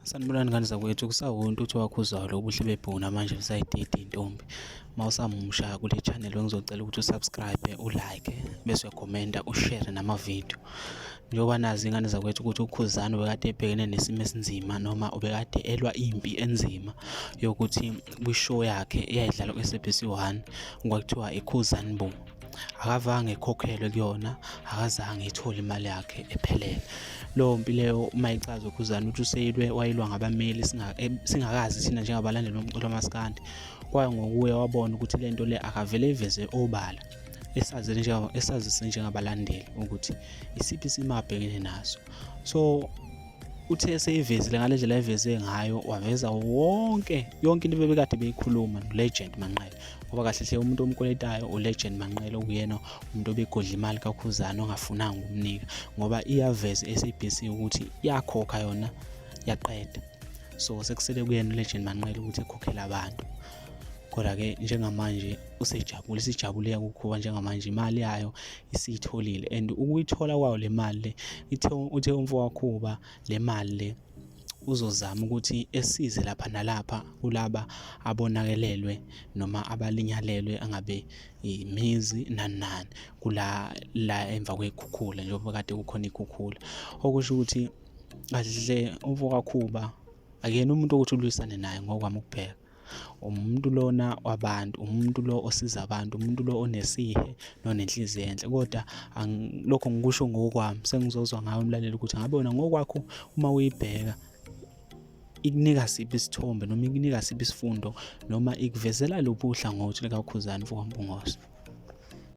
Sanibonani ngane zakwethu, kusawunto uthi wakhuzwayo ubuhle bebhuna manje busayidida intombi. Mawusamusha kule channel ngizocela ukuthi usubscribe, ulike, bese uyakhomenta, ushare namavidiyo. Njengoba nazi ingane zakwethu ukuthi uKhuzani ubekade ebhekene nesimo esinzima noma ubekade elwa impi enzima yokuthi kwishow yakhe eyayidlalwa ku-SABC 1 kwakuthiwa iKhuzani Bo. Akazange ekhokhelwe kuyona, akazange ethole imali yakhe ephelele. Lo mpi leyo uma ichaza uKhuzani ukuthi wayilwa ngabameli singakazi thina njengabalandeli bomculo wamaskandi. Kwaye ngokuya wabona ukuthi lento le akavele iveze obala, esazise njengabalandeli ukuthi isiphi isimo abhekene naso. So uthe seyivezile ngale ndlela ayiveze ngayo, waveza yonke into bebekade beyikhuluma no-Legend Manqele, ngoba kahle hle umuntu omkweletayo u-Legend Manqele okuyena umuntu obegodla imali kaKhuzani ongafunanga ukumnika, ngoba iyaveza i-SABC ukuthi yakhokha yona yaqeda. So sekusele kuyena u-Legend Manqele ukuthi ekhokhele abantu. Kodwa-ke njengamanje sijabule ukukhuba njengamanje imali yayo isiyitholile, and ukuyithola kwayo le mali le uthe umfowakhuba le mali le uzozama ukuthi esize lapha nalapha kulaba abonakelelwe noma abalinyalelwe, angabe imizi nani la emva kwekhukhula, njengoba kade kukhona ikhukhula. Okusho ukuthi kahle umfowakhuba akuyena umuntu ukuthi ulwisane naye ngokwami ukubheka. Umuntu lona wabantu, umuntu lo osiza abantu, umuntu lo onesihe nonenhliziyo enhle. Kodwa lokho ngikusho ngokwami, sengizozwa ngawe umlaleli ukuthi ngabe wena ngokwakho uma uyibheka ikunika siphi isithombe noma ikunika siphi isifundo noma ikuvezela luphi uhlangothi likaKhuzani mfowakaMpungose.